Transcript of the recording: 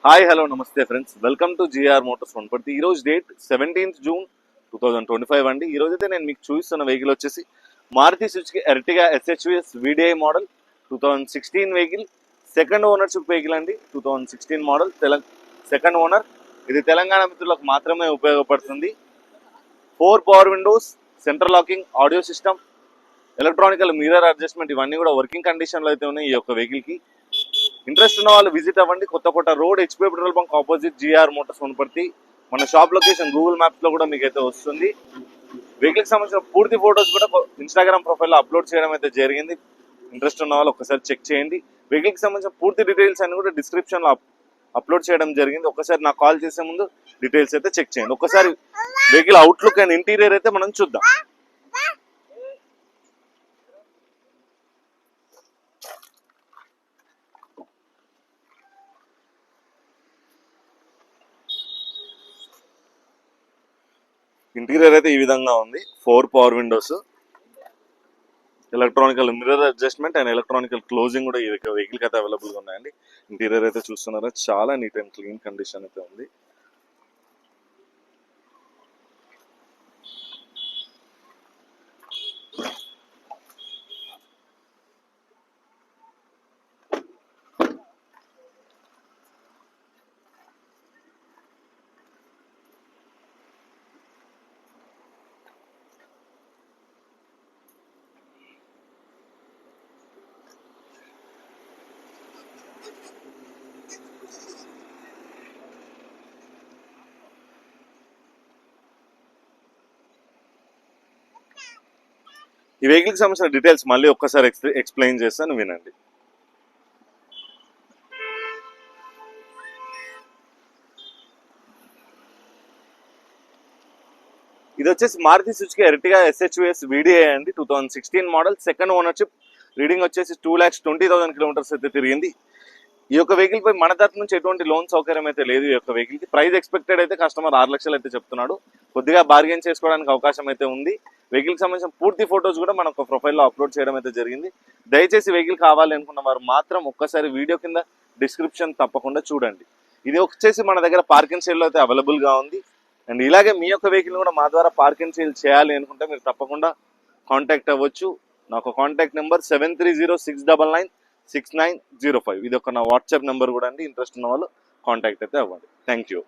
Hi hello నమస్తే friends, welcome to GR Motors Wanaparthy. ఈ రోజు డేట్ 17th June 2025 అండి. ఈ రోజు అయితే నేను మీకు చూపిస్తున్న వెహికల్ వచ్చేసి Maruti Suzuki Ertiga SHVS VDI model 2016 vehicle, second ownership vehicle అండి. 2016 మోడల్, సెకండ్ ఓనర్. ఇది తెలంగాణ మిత్రులకు మాత్రమే ఉపయోగపడుతుంది. 4 power Windows, central locking, audio system, electronical mirror adjustment ఇవన్నీ కూడా వర్కింగ్ కండిషన్లో అయితే ఉన్నాయి ఈ యొక్క వెహికల్కి. ఇంట్రెస్ట్ ఉన్న వాళ్ళు విజిట్ అవ్వండి. Kothakota road, HP petrol bunk opposite, GR Motors Wanaparthy. మన షాప్ లొకేషన్ గూగుల్ మ్యాప్స్ లో కూడా మీకు అయితే వస్తుంది. వెహికల్ కి సంబంధించిన పూర్తి ఫోటోస్ కూడా ఇన్స్టాగ్రామ్ ప్రొఫైల్ లో అప్లోడ్ చేయడం అయితే జరిగింది. ఇంట్రెస్ట్ ఉన్న వాళ్ళు ఒకసారి చెక్ చేయండి. వెహికల్ కి సంబంధించిన పూర్తి డీటెయిల్స్ అన్ని కూడా డిస్క్రిప్షన్ లో అప్లోడ్ చేయడం జరిగింది. ఒకసారి నాకు కాల్ చేసే ముందు డీటెయిల్స్ అయితే చెక్ చేయండి. ఒకసారి వెహికల్ అవుట్లుక్ అండ్ ఇంటీరియర్ అయితే మనం చూద్దాం. ఇంటీరియర్ అయితే ఈ విధంగా ఉంది. 4 power Windows, electronical mirror adjustment and electronical closing కూడా ఈ వెహికల్ అయితే అవైలబుల్ గా ఉన్నాయండి. ఇంటీరియర్ అయితే చూస్తున్నారా, చాలా నీట్ అండ్ క్లీన్ కండిషన్ అయితే ఉంది. ఈ వెహికల్ కి సంబంధించిన డీటెయిల్స్ మళ్ళీ ఒక్కసారి ఎక్స్ప్లెయిన్ చేస్తాను, వినండి. ఇది వచ్చేసి Maruti Suzuki Ertiga SHVS VDI అండి. 2016 మోడల్, సెకండ్ ఓనర్షిప్. రీడింగ్ వచ్చేసి 2,20,000 కిలోమీటర్స్ అయితే తిరిగింది. ఈ యొక్క వెహికల్ పై మన తరఫు నుంచి ఎటువంటి లోన్ సౌకర్యం అయితే లేదు. ఈ యొక్క వెహికల్ కి ప్రైస్ ఎక్స్పెక్టెడ్ అయితే కస్టమర్ 6 లక్షలు అయితే చెప్తున్నాడు. కొద్దిగా బార్గెన్ చేసుకోవడానికి అవకాశం అయితే ఉంది. వెహికల్ కి సంబంధించిన పూర్తి ఫోటోస్ కూడా మన ఒక ప్రొఫైల్లో అప్లోడ్ చేయడం అయితే జరిగింది. దయచేసి వెహికల్ కావాలి అనుకున్న వారు మాత్రం ఒక్కసారి వీడియో కింద డిస్క్రిప్షన్ తప్పకుండా చూడండి. ఇది వచ్చేసి మన దగ్గర పార్కింగ్ సేల్ అయితే అవైలబుల్ గా ఉంది. అండ్ ఇలాగే మీ యొక్క వెహికల్ కూడా మా ద్వారా పార్కింగ్ సేల్ చేయాలి అనుకుంటే మీరు తప్పకుండా కాంటాక్ట్ అవ్వచ్చు. నాకు కాంటాక్ట్ నెంబర్ 7306996905. ఇది ఒక నా వాట్సాప్ నెంబర్ కూడా అండి. ఇంట్రెస్ట్ ఉన్న వాళ్ళు కాంటాక్ట్ అయితే అవ్వండి. Thank you.